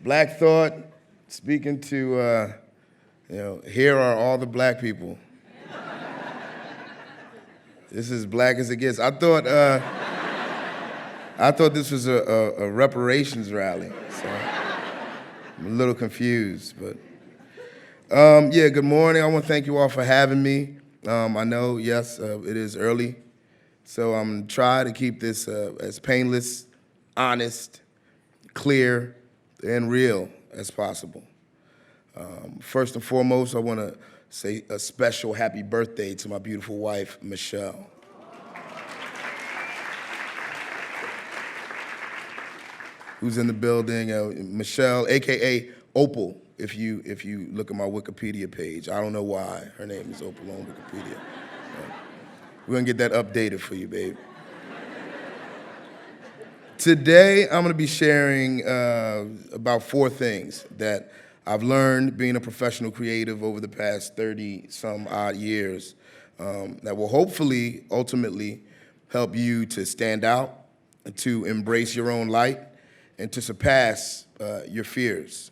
Black Thought, speaking to, here are all the black people. This is black as it gets. I thought this was a reparations rally, so I'm a little confused. But good morning. I want to thank you all for having me. I know, yes, it is early, so I'm trying to keep this as painless, honest, clear, and real as possible. First and foremost, I want to say a special happy birthday to my beautiful wife, Michelle. Who's in the building? Michelle, AKA Opal, if you look at my Wikipedia page. I don't know why her name is Opal on Wikipedia. We're gonna get that updated for you, babe. Today, I'm gonna be sharing about 4 things that I've learned being a professional creative over the past 30-some-odd years that will hopefully, ultimately, help you to stand out, to embrace your own light, and to surpass your fears.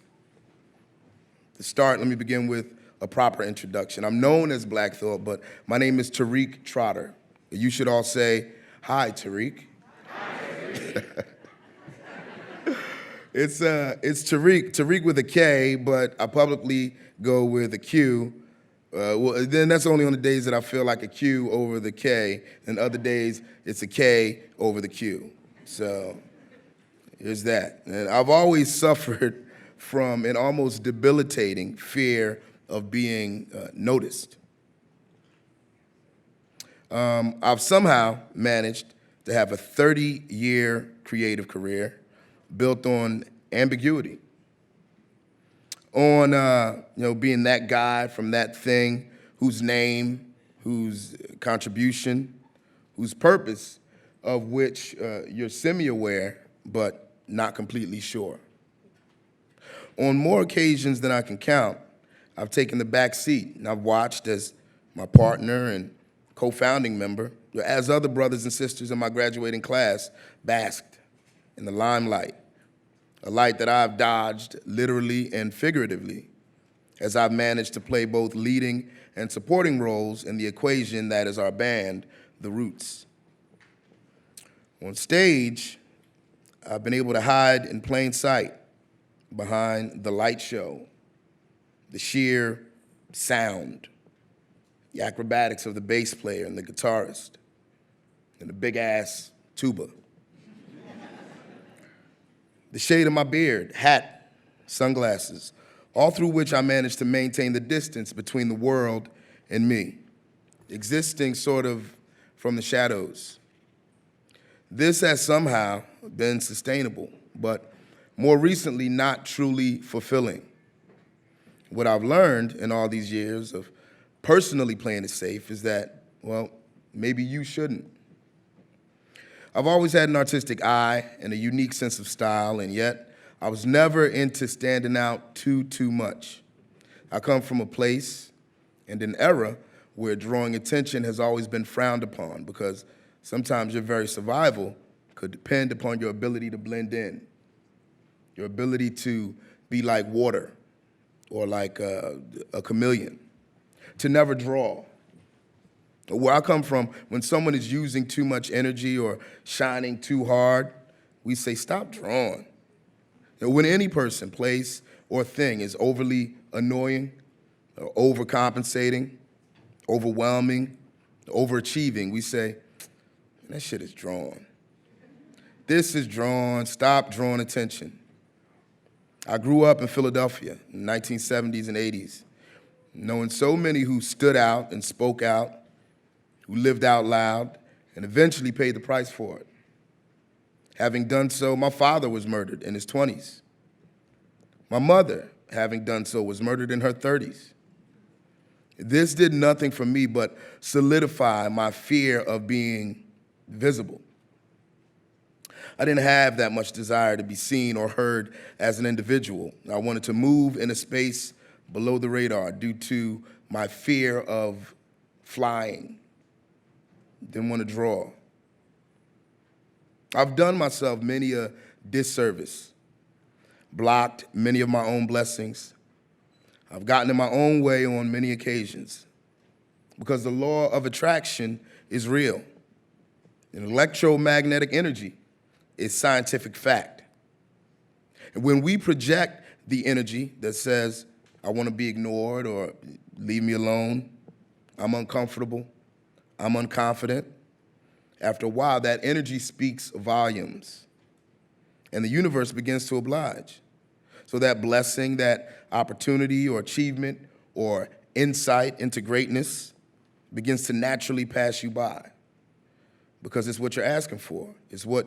To start, let me begin with a proper introduction. I'm known as Black Thought, but my name is Tariq Trotter. You should all say, "Hi, Tariq." It's Tariq with a K, but I publicly go with a Q. Then that's only on the days that I feel like a Q over the K, and other days it's a K over the Q. So here's that. And I've always suffered from an almost debilitating fear of being noticed. I've somehow managed to have a 30-year creative career built on ambiguity, on being that guy from that thing whose name, whose contribution, whose purpose of which you're semi-aware but not completely sure. On more occasions than I can count, I've taken the back seat and I've watched as my partner and co-founding member, as other brothers and sisters in my graduating class basked in the limelight, a light that I've dodged literally and figuratively, as I've managed to play both leading and supporting roles in the equation that is our band, The Roots. On stage, I've been able to hide in plain sight behind the light show, the sheer sound, the acrobatics of the bass player and the guitarist, and the big-ass tuba. The shade of my beard, hat, sunglasses, all through which I managed to maintain the distance between the world and me, existing sort of from the shadows. This has somehow been sustainable, but more recently, not truly fulfilling. What I've learned in all these years of personally playing it safe is that, well, maybe you shouldn't. I've always had an artistic eye and a unique sense of style, and yet I was never into standing out too much. I come from a place and an era where drawing attention has always been frowned upon because sometimes your very survival could depend upon your ability to blend in, your ability to be like water or like a chameleon, to never draw. Where I come from, when someone is using too much energy or shining too hard, we say, stop drawing. When any person, place, or thing is overly annoying, or overcompensating, overwhelming, overachieving, we say, that shit is drawn. This is drawn, stop drawing attention. I grew up in Philadelphia in the 1970s and 80s, knowing so many who stood out and spoke out, who lived out loud, and eventually paid the price for it. Having done so, my father was murdered in his 20s. My mother, having done so, was murdered in her 30s. This did nothing for me but solidify my fear of being visible. I didn't have that much desire to be seen or heard as an individual. I wanted to move in a space below the radar due to my fear of flying. Didn't want to draw. I've done myself many a disservice blocked many of my own blessings. I've gotten in my own way on many occasions because the law of attraction is real. And electromagnetic energy is scientific fact. And when we project the energy that says, I want to be ignored or leave me alone, I'm uncomfortable, I'm unconfident, after a while, that energy speaks volumes, and the universe begins to oblige. So that blessing, that opportunity or achievement or insight into greatness begins to naturally pass you by because it's what you're asking for. It's what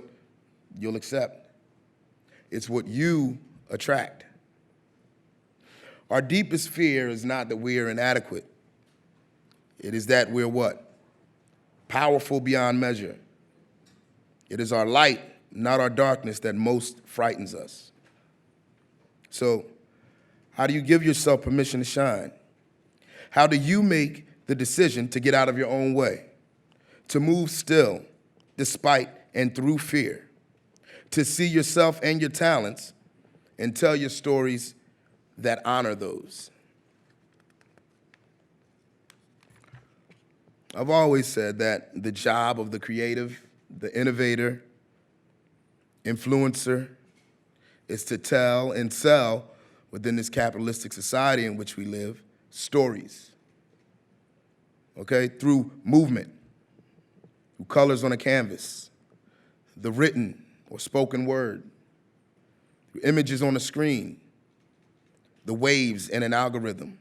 you'll accept. It's what you attract. Our deepest fear is not that we are inadequate. It is that we're what? Powerful beyond measure. It is our light, not our darkness, that most frightens us. So, how do you give yourself permission to shine? How do you make the decision to get out of your own way, to move still, despite and through fear, to see yourself and your talents and tell your stories that honor those? I've always said that the job of the creative, the innovator, influencer, is to tell and sell within this capitalistic society in which we live, stories, okay, through movement, through colors on a canvas, the written or spoken word, through images on a screen, the waves in an algorithm,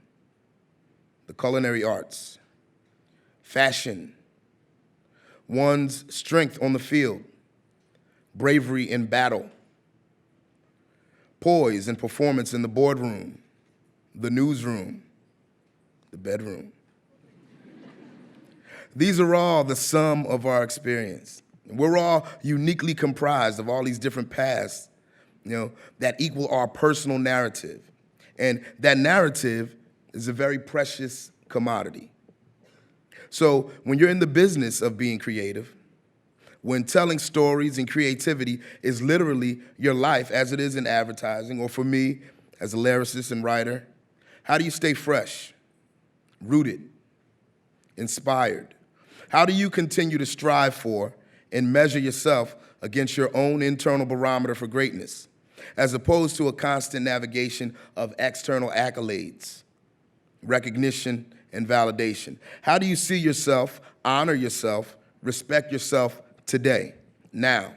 the culinary arts, fashion, one's strength on the field, bravery in battle, poise and performance in the boardroom, the newsroom, the bedroom. These are all the sum of our experience. We're all uniquely comprised of all these different paths, that equal our personal narrative. And that narrative is a very precious commodity. So when you're in the business of being creative, when telling stories and creativity is literally your life as it is in advertising, or for me as a lyricist and writer, how do you stay fresh, rooted, inspired? How do you continue to strive for and measure yourself against your own internal barometer for greatness, as opposed to a constant navigation of external accolades, recognition, and validation? How do you see yourself, honor yourself, respect yourself today, now,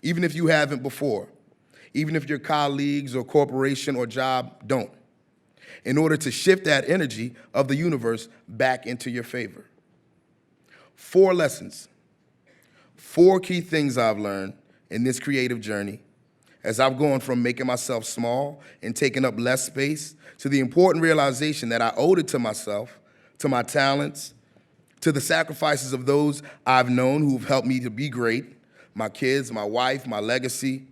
even if you haven't before, even if your colleagues or corporation or job don't, in order to shift that energy of the universe back into your favor? 4 lessons, 4 key things I've learned in this creative journey as I've gone from making myself small and taking up less space to the important realization that I owed it to myself, to my talents, to the sacrifices of those I've known who've helped me to be great, my kids, my wife, my legacy,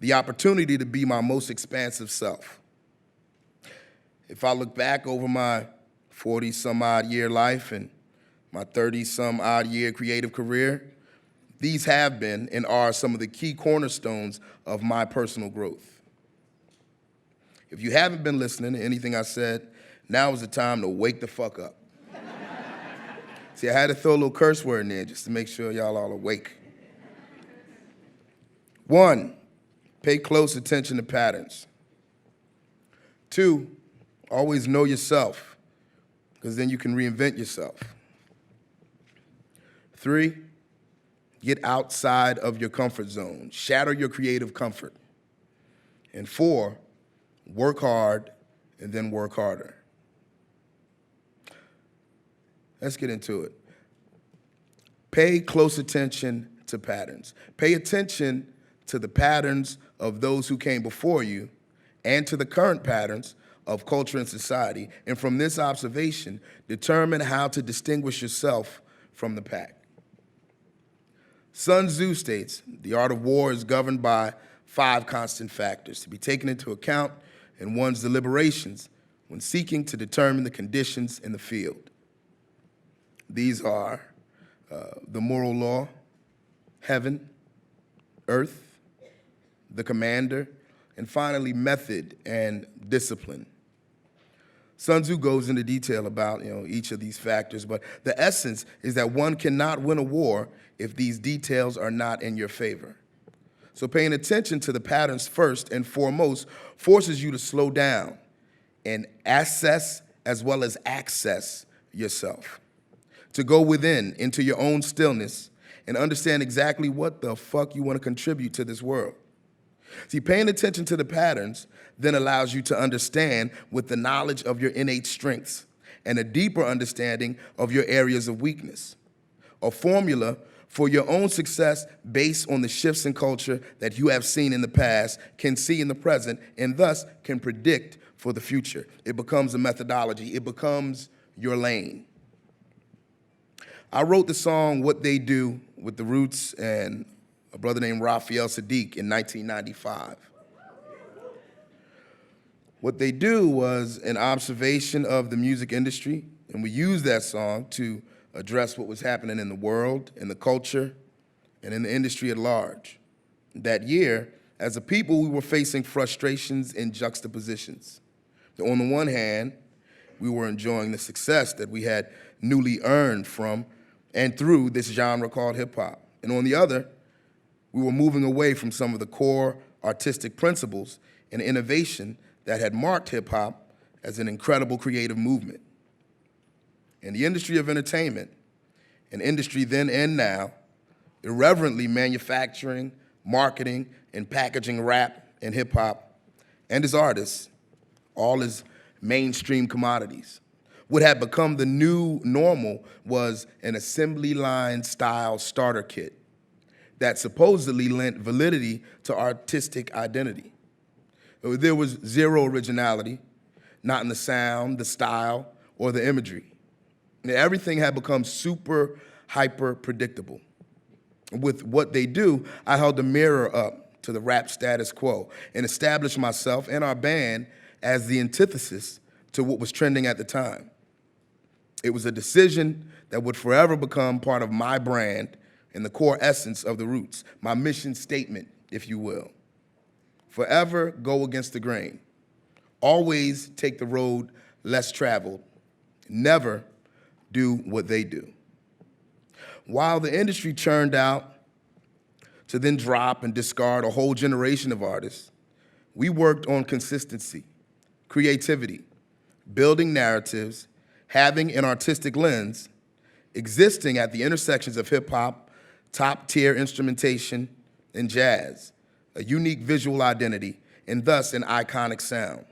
the opportunity to be my most expansive self. If I look back over my 40-some-odd year life and my 30-some-odd year creative career, these have been and are some of the key cornerstones of my personal growth. If you haven't been listening to anything I said, now is the time to wake the fuck up. See, I had to throw a little curse word in there just to make sure y'all all awake. 1, pay close attention to patterns. 2, always know yourself, because then you can reinvent yourself. 3, get outside of your comfort zone. Shatter your creative comfort. And 4, work hard and then work harder. Let's get into it. Pay close attention to patterns. Pay attention to the patterns of those who came before you and to the current patterns of culture and society. And from this observation, determine how to distinguish yourself from the pack. Sun Tzu states, the art of war is governed by 5 constant factors to be taken into account in one's deliberations when seeking to determine the conditions in the field. These are the moral law, heaven, earth, the commander, and finally, method and discipline. Sun Tzu goes into detail about each of these factors, but the essence is that one cannot win a war if these details are not in your favor. So paying attention to the patterns first and foremost forces you to slow down and assess as well as access yourself, to go within into your own stillness and understand exactly what the fuck you want to contribute to this world. See, paying attention to the patterns then allows you to understand with the knowledge of your innate strengths and a deeper understanding of your areas of weakness. A formula for your own success based on the shifts in culture that you have seen in the past, can see in the present, and thus can predict for the future. It becomes a methodology. It becomes your lane. I wrote the song What They Do with the Roots and a brother named Raphael Sadiq in 1995. What They Do was an observation of the music industry, and we used that song to address what was happening in the world, in the culture, and in the industry at large. That year, as a people, we were facing frustrations and juxtapositions. On the one hand, we were enjoying the success that we had newly earned from and through this genre called hip-hop. And on the other, we were moving away from some of the core artistic principles and innovation that had marked hip-hop as an incredible creative movement. In the industry of entertainment, an industry then and now, irreverently manufacturing, marketing, and packaging rap and hip-hop and as artists, all as mainstream commodities. What had become the new normal was an assembly line style starter kit that supposedly lent validity to artistic identity. There was zero originality, not in the sound, the style, or the imagery. Everything had become super, hyper predictable. With What They Do, I held a mirror up to the rap status quo and established myself and our band as the antithesis to what was trending at the time. It was a decision that would forever become part of my brand and the core essence of the Roots, my mission statement, if you will. Forever go against the grain. Always take the road less traveled. Never do what they do. While the industry churned out to then drop and discard a whole generation of artists, we worked on consistency, creativity, building narratives, having an artistic lens, existing at the intersections of hip-hop, top-tier instrumentation, and jazz, a unique visual identity, and thus an iconic sound.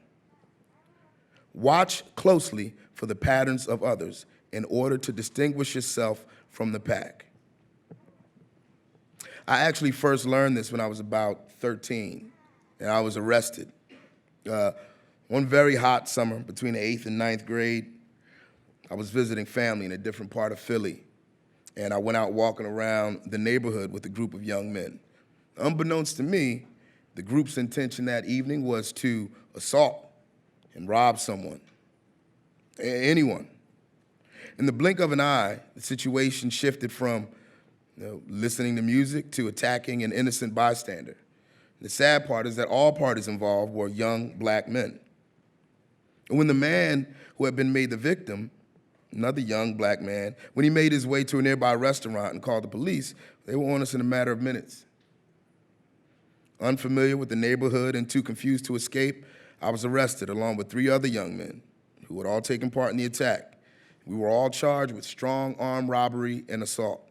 Watch closely for the patterns of others in order to distinguish yourself from the pack. I actually first learned this when I was about 13, and I was arrested. One very hot summer between the 8th and 9th grade, I was visiting family in a different part of Philly, and I went out walking around the neighborhood with a group of young men. Unbeknownst to me, the group's intention that evening was to assault and rob someone, anyone. In the blink of an eye, the situation shifted from listening to music to attacking an innocent bystander. The sad part is that all parties involved were young black men. And when the man who had been made the victim, another young black man, when he made his way to a nearby restaurant and called the police, they were on us in a matter of minutes. Unfamiliar with the neighborhood and too confused to escape, I was arrested along with 3 other young men who had all taken part in the attack. We were all charged with strong armed robbery and assault.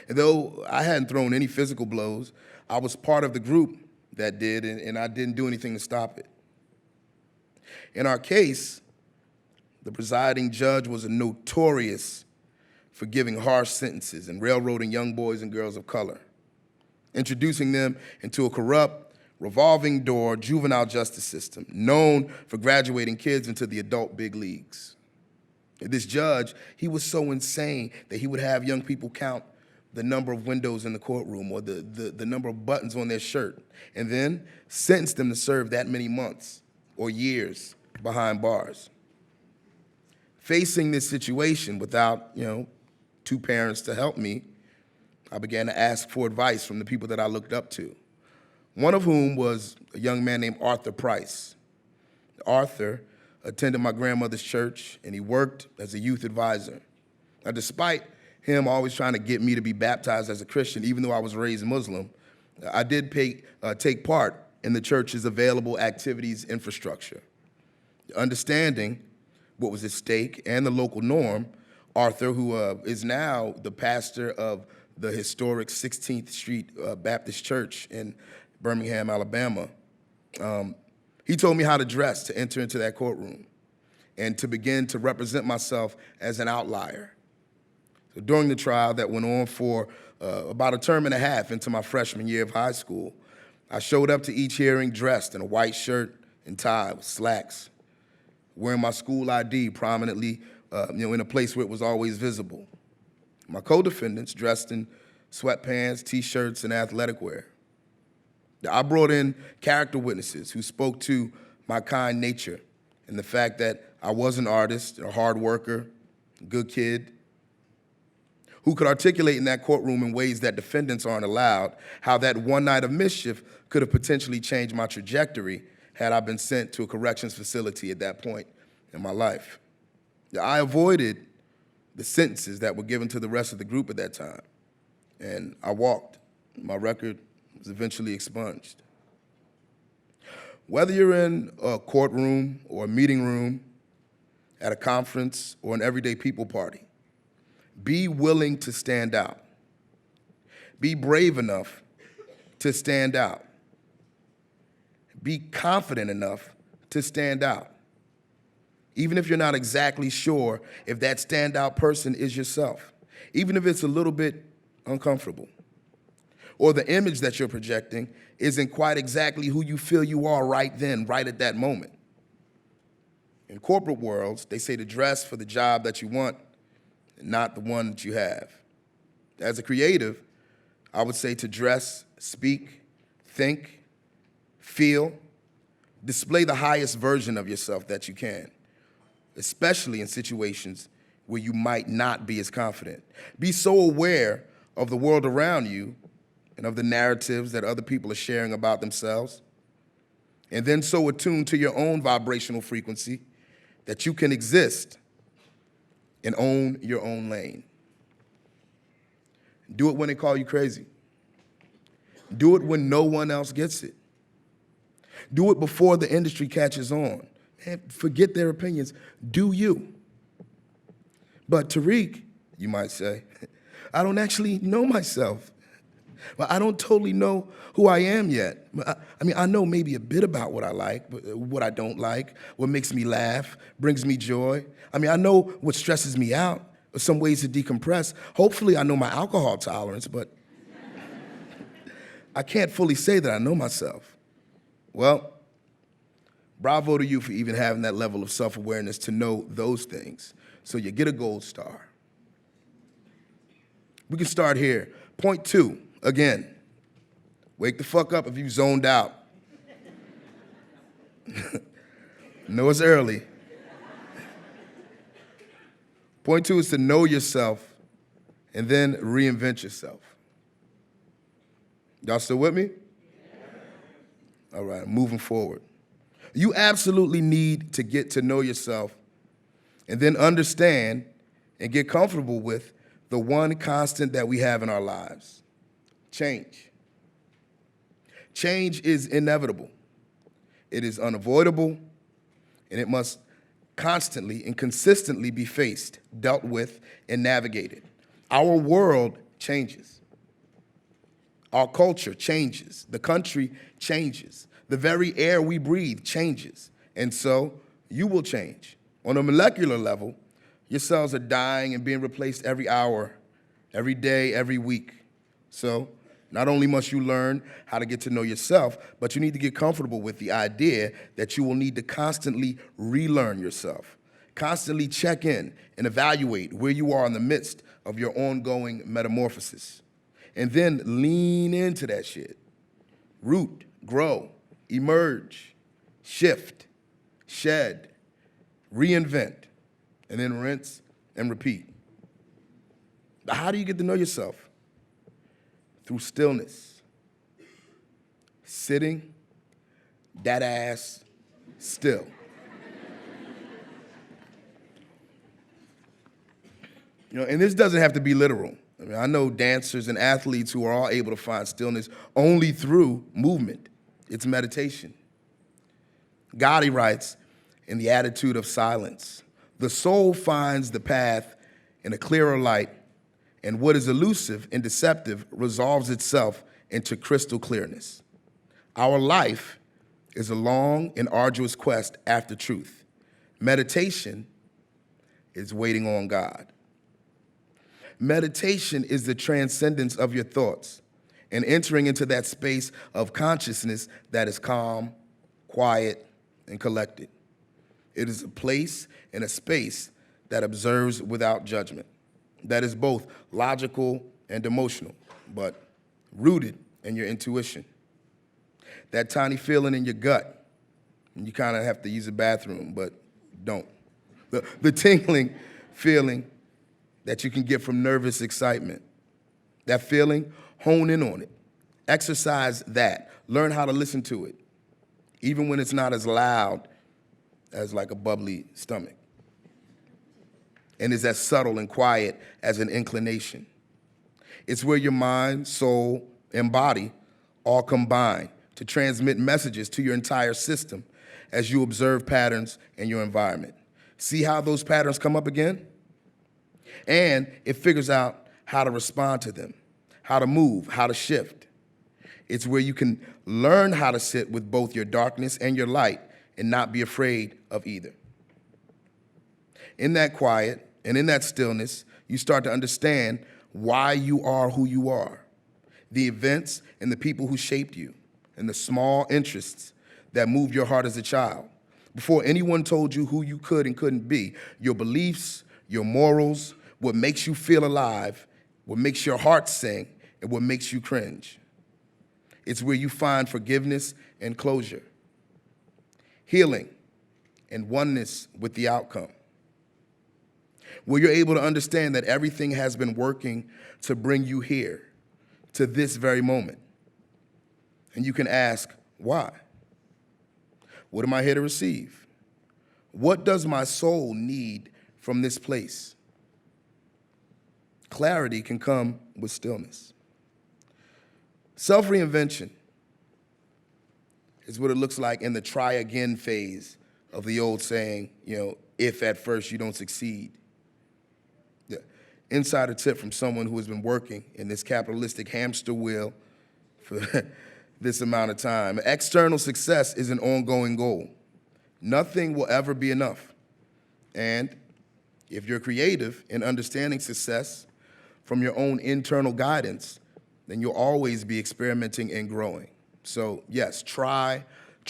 And though I hadn't thrown any physical blows, I was part of the group that did, and I didn't do anything to stop it. In our case, the presiding judge was notorious for giving harsh sentences and railroading young boys and girls of color, introducing them into a corrupt, revolving door juvenile justice system known for graduating kids into the adult big leagues. This judge, he was so insane that he would have young people count the number of windows in the courtroom or the number of buttons on their shirt, and then sentence them to serve that many months or years behind bars. Facing this situation without, 2 parents to help me, I began to ask for advice from the people that I looked up to. one of whom was a young man named Arthur Price. Arthur attended my grandmother's church, and he worked as a youth advisor. Now, despite him always trying to get me to be baptized as a Christian, even though I was raised Muslim, I did take part in the church's available activities infrastructure. Understanding what was at stake and the local norm, Arthur, who is now the pastor of the historic 16th Street Baptist Church in Birmingham, Alabama, he told me how to dress to enter into that courtroom and to begin to represent myself as an outlier. So during the trial that went on for about a term and a half into my freshman year of high school, I showed up to each hearing dressed in a white shirt and tie with slacks, wearing my school ID prominently, in a place where it was always visible. My co-defendants dressed in sweatpants, T-shirts, and athletic wear. I brought in character witnesses who spoke to my kind nature and the fact that I was an artist, a hard worker, a good kid, who could articulate in that courtroom in ways that defendants aren't allowed, how that one night of mischief could have potentially changed my trajectory had I been sent to a corrections facility at that point in my life. I avoided the sentences that were given to the rest of the group at that time, and I walked. My record was eventually expunged. Whether you're in a courtroom or a meeting room, at a conference or an everyday people party, be willing to stand out. Be brave enough to stand out. Be confident enough to stand out, even if you're not exactly sure if that standout person is yourself, even if it's a little bit uncomfortable, or the image that you're projecting isn't quite exactly who you feel you are right then, right at that moment. In corporate worlds, they say to dress for the job that you want, not the one that you have. As a creative, I would say to dress, speak, think, feel, display the highest version of yourself that you can, especially in situations where you might not be as confident. Be so aware of the world around you and of the narratives that other people are sharing about themselves, and then so attuned to your own vibrational frequency that you can exist and own your own lane. Do it when they call you crazy. Do it when no one else gets it. Do it before the industry catches on. And forget their opinions. Do you. But Tariq, you might say, I don't actually know myself. Well, I don't totally know who I am yet. I know maybe a bit about what I like, what I don't like, what makes me laugh, brings me joy. I know what stresses me out, or some ways to decompress. Hopefully I know my alcohol tolerance, but I can't fully say that I know myself. Well, bravo to you for even having that level of self-awareness to know those things. So you get a gold star. We can start here. Point 2. Again, wake the fuck up if you zoned out. Know it's early. Point 2 is to know yourself and then reinvent yourself. Y'all still with me? All right, moving forward. You absolutely need to get to know yourself and then understand and get comfortable with the one constant that we have in our lives. Change. Change is inevitable. It is unavoidable, and it must constantly and consistently be faced, dealt with, and navigated. Our world changes. Our culture changes. The country changes. The very air we breathe changes. And so you will change. On a molecular level, your cells are dying and being replaced every hour, every day, every week. So not only must you learn how to get to know yourself, but you need to get comfortable with the idea that you will need to constantly relearn yourself, constantly check in and evaluate where you are in the midst of your ongoing metamorphosis, and then lean into that shit. Root, grow, emerge, shift, shed, reinvent, and then rinse and repeat. But how do you get to know yourself? Through stillness, sitting that ass still. And this doesn't have to be literal. I mean, I know dancers and athletes who are all able to find stillness only through movement. It's meditation. Gotti writes, in the attitude of silence, the soul finds the path in a clearer light, and what is elusive and deceptive resolves itself into crystal clearness. Our life is a long and arduous quest after truth. Meditation is waiting on God. Meditation is the transcendence of your thoughts and entering into that space of consciousness that is calm, quiet, and collected. It is a place and a space that observes without judgment, that is both logical and emotional, but rooted in your intuition. That tiny feeling in your gut, and you kind of have to use a bathroom, but don't. The tingling feeling that you can get from nervous excitement. That feeling, hone in on it. Exercise that. Learn how to listen to it, even when it's not as loud as like a bubbly stomach, and is as subtle and quiet as an inclination. It's where your mind, soul, and body all combine to transmit messages to your entire system as you observe patterns in your environment. See how those patterns come up again? And it figures out how to respond to them, how to move, how to shift. It's where you can learn how to sit with both your darkness and your light and not be afraid of either. In that quiet and in that stillness, you start to understand why you are who you are, the events and the people who shaped you, and the small interests that moved your heart as a child. Before anyone told you who you could and couldn't be, your beliefs, your morals, what makes you feel alive, what makes your heart sing, and what makes you cringe. It's where you find forgiveness and closure, healing and oneness with the outcome, where you're able to understand that everything has been working to bring you here, to this very moment. And you can ask, why? What am I here to receive? What does my soul need from this place? Clarity can come with stillness. Self-reinvention is what it looks like in the try again phase of the old saying, if at first you don't succeed. The insider tip from someone who has been working in this capitalistic hamster wheel for this amount of time. External success is an ongoing goal. Nothing will ever be enough. And if you're creative in understanding success from your own internal guidance, then you'll always be experimenting and growing. So yes, try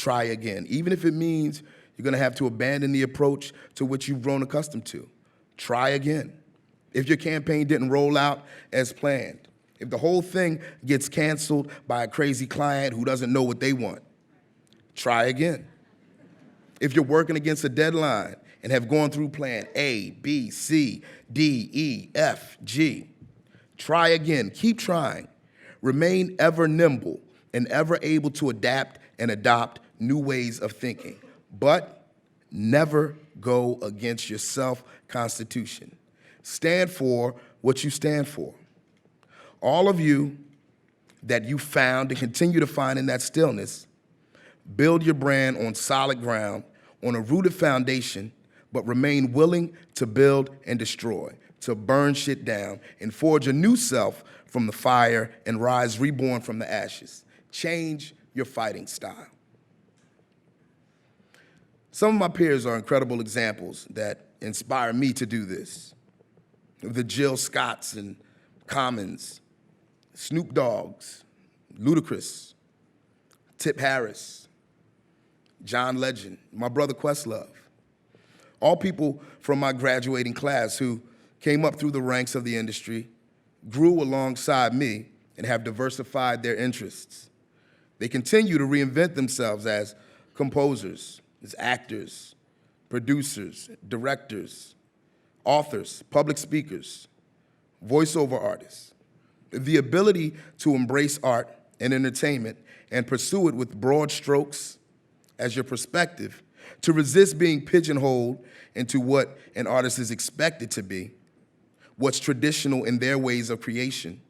again. Even if it means you're gonna have to abandon the approach to which you've grown accustomed to. Try again. If your campaign didn't roll out as planned, if the whole thing gets canceled by a crazy client who doesn't know what they want, try again. If you're working against a deadline and have gone through plan A, B, C, D, E, F, G, try again. Keep trying. Remain ever nimble and ever able to adapt and adopt new ways of thinking, but never go against your self-constitution. Stand for what you stand for. All of you that you found and continue to find in that stillness, build your brand on solid ground, on a rooted foundation, but remain willing to build and destroy, to burn shit down and forge a new self from the fire and rise reborn from the ashes. Change your fighting style. Some of my peers are incredible examples that inspire me to do this. The Jill Scotts and Commons, Snoop Dogg's, Ludacris, Tip Harris, John Legend, my brother Questlove. All people from my graduating class who came up through the ranks of the industry, grew alongside me, and have diversified their interests. They continue to reinvent themselves as composers, as actors, producers, directors, authors, public speakers, voiceover artists. The ability to embrace art and entertainment and pursue it with broad strokes as your perspective, to resist being pigeonholed into what an artist is expected to be, what's traditional in their ways of creation.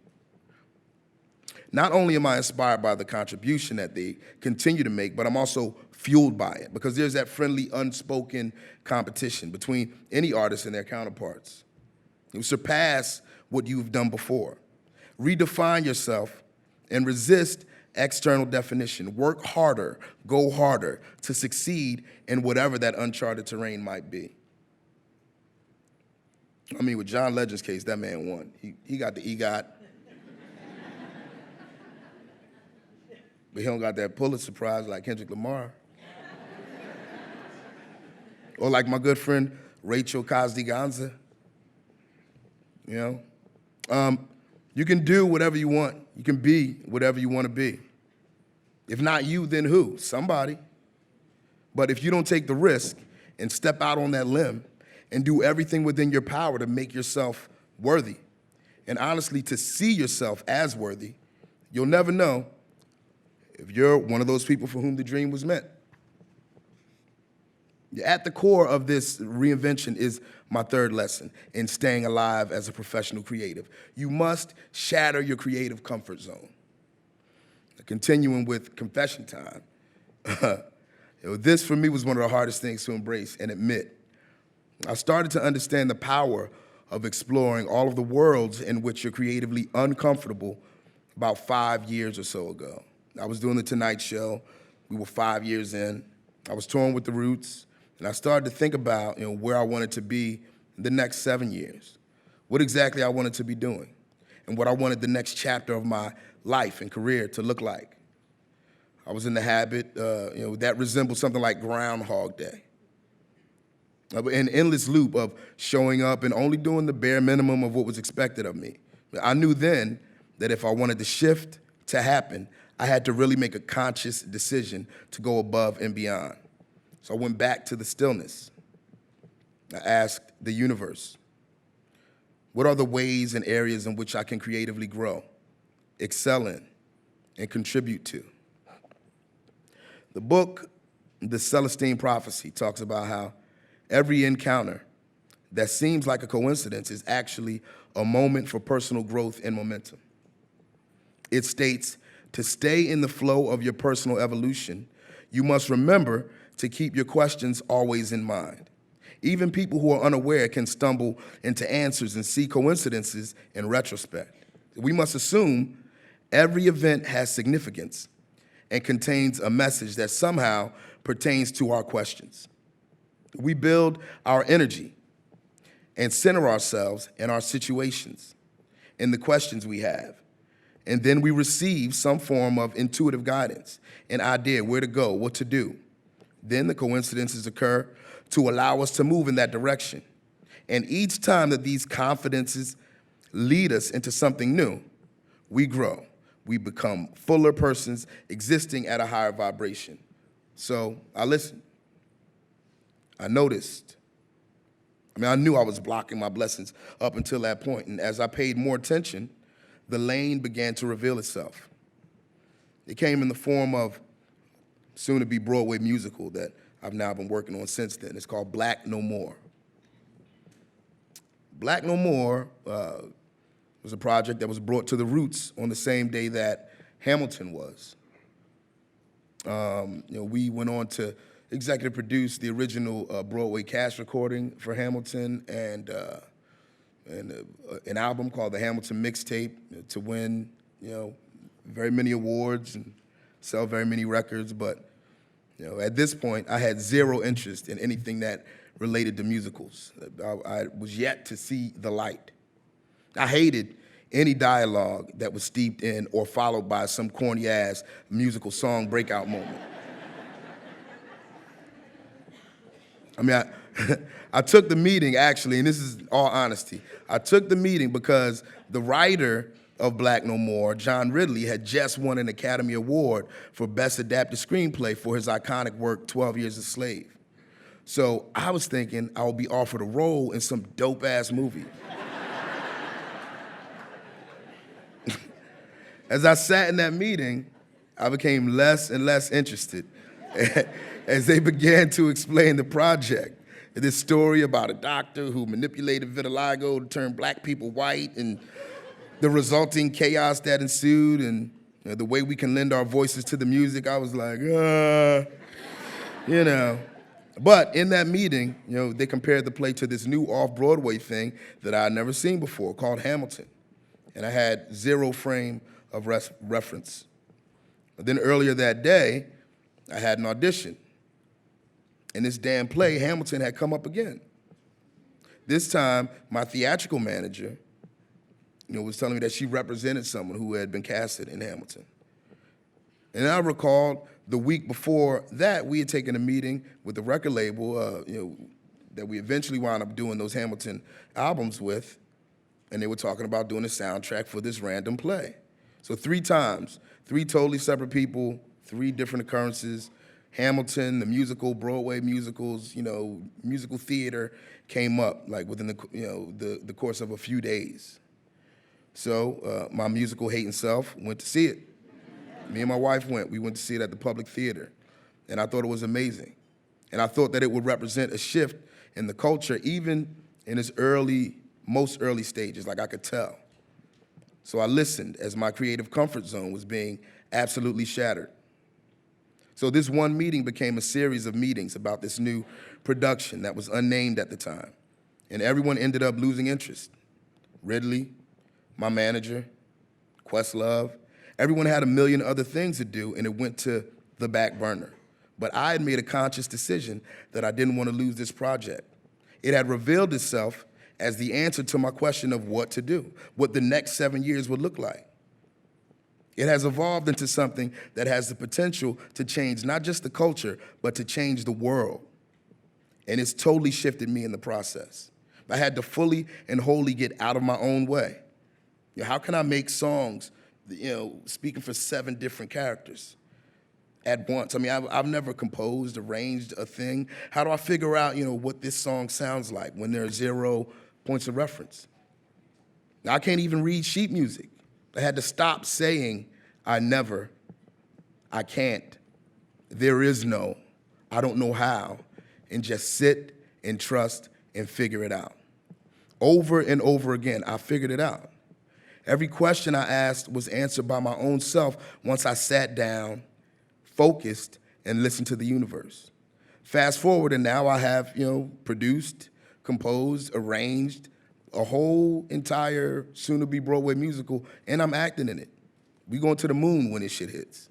Not only am I inspired by the contribution that they continue to make, but I'm also fueled by it, because there's that friendly, unspoken competition between any artist and their counterparts. You surpass what you've done before. Redefine yourself and resist external definition. Work harder, go harder to succeed in whatever that uncharted terrain might be. I mean, with John Legend's case, that man won. He got the EGOT. But he don't got that Pulitzer Prize like Kendrick Lamar. Or like my good friend, Rachel Kazdi-Ganza. You know? You can do whatever you want. You can be whatever you want to be. If not you, then who? Somebody. But if you don't take the risk and step out on that limb and do everything within your power to make yourself worthy, and honestly to see yourself as worthy, you'll never know if you're one of those people for whom the dream was meant. At the core of this reinvention is my third lesson in staying alive as a professional creative. You must shatter your creative comfort zone. Continuing with confession time, this for me was one of the hardest things to embrace and admit. I started to understand the power of exploring all of the worlds in which you're creatively uncomfortable about 5 years or so ago. I was doing the Tonight Show. We were 5 years in. I was touring with the Roots. And I started to think about, where I wanted to be the next 7 years, what exactly I wanted to be doing, and what I wanted the next chapter of my life and career to look like. I was in the habit, that resembled something like Groundhog Day, an endless loop of showing up and only doing the bare minimum of what was expected of me. I knew then that if I wanted the shift to happen, I had to really make a conscious decision to go above and beyond. So I went back to the stillness. I asked the universe, what are the ways and areas in which I can creatively grow, excel in, and contribute to? The book, The Celestine Prophecy, talks about how every encounter that seems like a coincidence is actually a moment for personal growth and momentum. It states, to stay in the flow of your personal evolution, you must remember to keep your questions always in mind. Even people who are unaware can stumble into answers and see coincidences in retrospect. We must assume every event has significance and contains a message that somehow pertains to our questions. We build our energy and center ourselves in our situations, in the questions we have. And then we receive some form of intuitive guidance, an idea where to go, what to do. Then the coincidences occur to allow us to move in that direction. And each time that these confidences lead us into something new, we grow. We become fuller persons existing at a higher vibration. So I listened. I noticed. I knew I was blocking my blessings up until that point. And as I paid more attention, the lane began to reveal itself. It came in the form of soon-to-be Broadway musical that I've now been working on since then. It's called Black No More. Black No More was a project that was brought to the Roots on the same day that Hamilton was. We went on to executive produce the original Broadway cast recording for Hamilton and an album called the Hamilton Mixtape to win, very many awards and sell very many records. But, at this point, I had zero interest in anything that related to musicals. I was yet to see the light. I hated any dialogue that was steeped in or followed by some corny-ass musical song breakout moment. I took the meeting, actually, and this is all honesty. I took the meeting because the writer of Black No More, John Ridley, had just won an Academy Award for Best Adapted Screenplay for his iconic work, 12 Years a Slave. So I was thinking I would be offered a role in some dope-ass movie. As I sat in that meeting, I became less and less interested as they began to explain the project. This story about a doctor who manipulated vitiligo to turn black people white, and the resulting chaos that ensued, and the way we can lend our voices to the music. I was like, you know. But in that meeting, they compared the play to this new off-Broadway thing that I had never seen before called Hamilton. And I had zero frame of reference. But then earlier that day, I had an audition. In this damn play, Hamilton had come up again. This time, my theatrical manager, was telling me that she represented someone who had been casted in Hamilton. And I recalled the week before that, we had taken a meeting with the record label, that we eventually wound up doing those Hamilton albums with, and they were talking about doing a soundtrack for this random play. So 3 times, 3 totally separate people, 3 different occurrences. Hamilton, the musical, Broadway musicals, musical theater came up like within the course of a few days. So my musical hating self went to see it. Me and my wife went. We went to see it at the Public Theater, and I thought it was amazing. And I thought that it would represent a shift in the culture, even in its most early stages, like I could tell. So I listened as my creative comfort zone was being absolutely shattered. So this one meeting became a series of meetings about this new production that was unnamed at the time. And everyone ended up losing interest. Ridley, my manager, Questlove, everyone had a million other things to do, and it went to the back burner. But I had made a conscious decision that I didn't want to lose this project. It had revealed itself as the answer to my question of what to do, what the next 7 years would look like. It has evolved into something that has the potential to change not just the culture, but to change the world. And it's totally shifted me in the process. I had to fully and wholly get out of my own way. How can I make songs, speaking for 7 different characters at once? I mean, I've never composed, arranged a thing. How do I figure out, what this song sounds like when there are 0 points of reference? Now, I can't even read sheet music. I had to stop saying, I never, I can't, there is no, I don't know how, and just sit and trust and figure it out. Over and over again, I figured it out. Every question I asked was answered by my own self once I sat down, focused, and listened to the universe. Fast forward, and now I have, produced, composed, arranged a whole entire soon-to-be Broadway musical, and I'm acting in it. We going to the moon when this shit hits.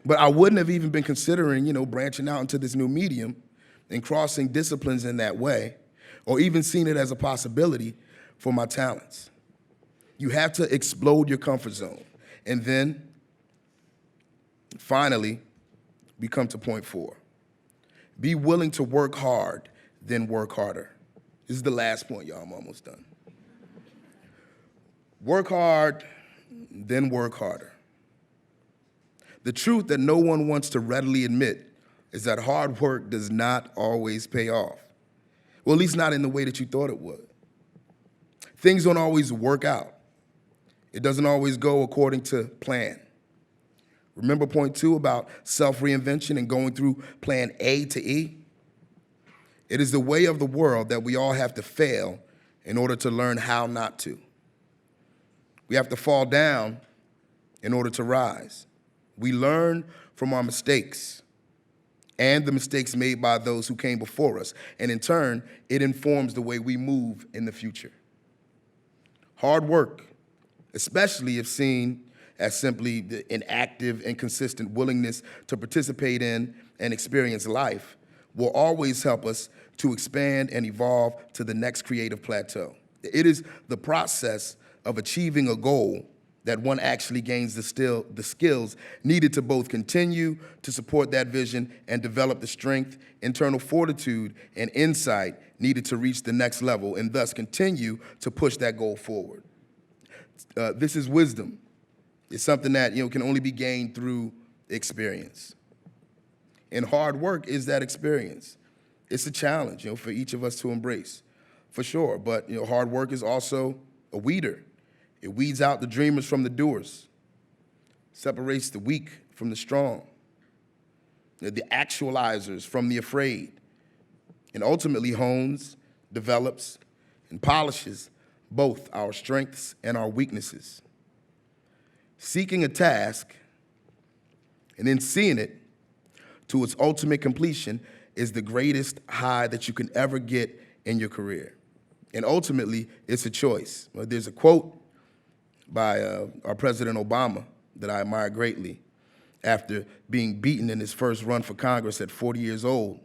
But I wouldn't have even been considering, branching out into this new medium and crossing disciplines in that way, or even seen it as a possibility for my talents. You have to explode your comfort zone. And then, finally, we come to point 4. Be willing to work hard, then work harder. This is the last point, y'all. I'm almost done. Work hard, then work harder. The truth that no one wants to readily admit is that hard work does not always pay off. Well, at least not in the way that you thought it would. Things don't always work out. It doesn't always go according to plan. Remember point 2 about self-reinvention and going through plan A to E? It is the way of the world that we all have to fail in order to learn how not to. We have to fall down in order to rise. We learn from our mistakes and the mistakes made by those who came before us, and in turn, it informs the way we move in the future. Hard work, especially if seen as simply an active and consistent willingness to participate in and experience life, will always help us to expand and evolve to the next creative plateau. It is the process of achieving a goal that one actually gains the skills needed to both continue to support that vision and develop the strength, internal fortitude, and insight needed to reach the next level and thus continue to push that goal forward. This is wisdom. It's something that can only be gained through experience. And hard work is that experience. It's a challenge, for each of us to embrace, for sure. But hard work is also a weeder. It weeds out the dreamers from the doers. separates the weak from the strong, the actualizers from the afraid, and ultimately hones, develops, and polishes both our strengths and our weaknesses. Seeking a task and then seeing it to its ultimate completion is the greatest high that you can ever get in your career. And ultimately, it's a choice. There's a quote by our President Obama that I admire greatly after being beaten in his first run for Congress at 40 years old,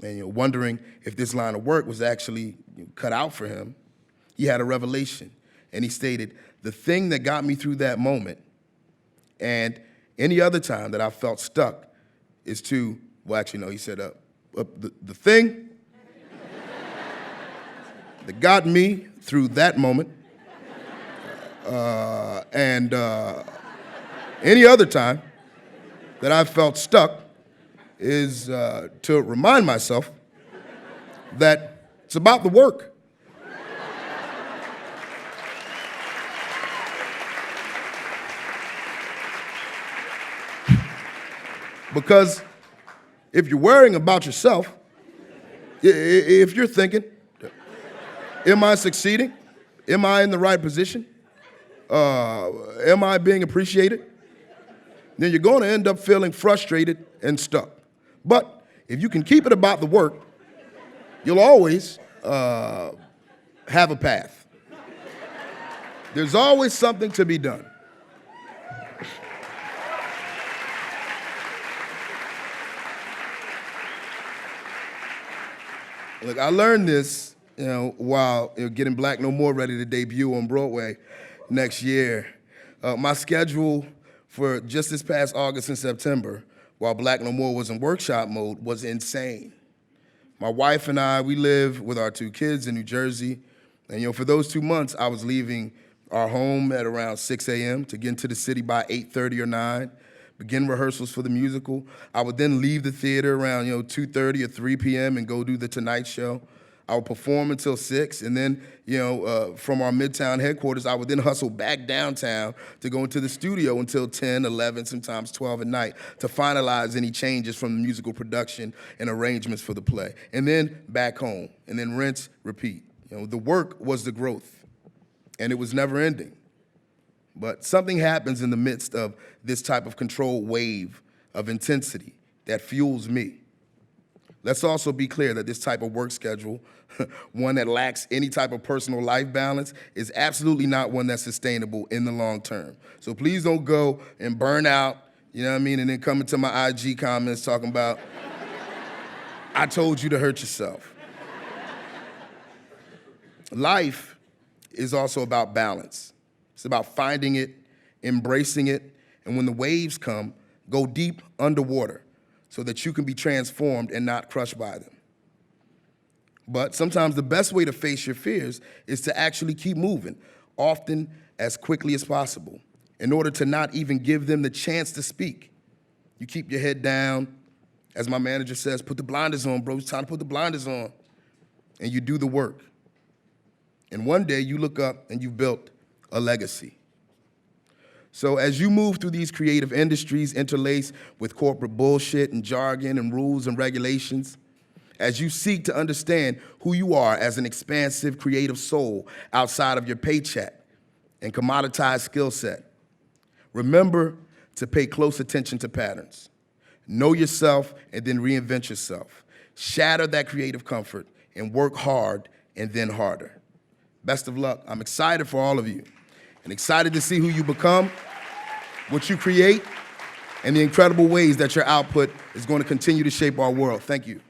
and wondering if this line of work was actually cut out for him. He had a revelation, and he stated, "The thing that got me through that moment and any other time that I felt stuck is to," well, actually, no, he said, the thing that got me through that moment and any other time that I felt stuck is to remind myself that it's about the work. Because if you're worrying about yourself, if you're thinking, am I succeeding? Am I in the right position? Am I being appreciated? Then you're going to end up feeling frustrated and stuck. But if you can keep it about the work, you'll always have a path. There's always something to be done. Look, I learned this, while getting Black No More ready to debut on Broadway next year. My schedule for just this past August and September, while Black No More was in workshop mode, was insane. My wife and I, we live with our 2 kids in New Jersey, and for those 2 months, I was leaving our home at around 6 a.m. to get into the city by 8:30 or 9. Begin rehearsals for the musical. I would then leave the theater around 2:30 or 3 p.m. and go do the Tonight Show. I would perform until 6, and then from our Midtown headquarters, I would then hustle back downtown to go into the studio until 10, 11, sometimes 12 at night to finalize any changes from the musical production and arrangements for the play. And then back home, and then rinse, repeat. The work was the growth, and it was never ending. But something happens in the midst of this type of controlled wave of intensity that fuels me. Let's also be clear that this type of work schedule, one that lacks any type of personal life balance, is absolutely not one that's sustainable in the long term. So please don't go and burn out, and then come into my IG comments talking about, I told you to hurt yourself. Life is also about balance. It's about finding it, embracing it, and when the waves come, go deep underwater so that you can be transformed and not crushed by them. But sometimes the best way to face your fears is to actually keep moving, often as quickly as possible, in order to not even give them the chance to speak. You keep your head down. As my manager says, put the blinders on, bro. It's time to put the blinders on. And you do the work. And one day you look up and you've built a legacy. So as you move through these creative industries interlaced with corporate bullshit and jargon and rules and regulations, as you seek to understand who you are as an expansive creative soul outside of your paycheck and commoditized skill set, remember to pay close attention to patterns. Know yourself and then reinvent yourself. Shatter that creative comfort and work hard and then harder. Best of luck. I'm excited for all of you and excited to see who you become, what you create, and the incredible ways that your output is going to continue to shape our world. Thank you.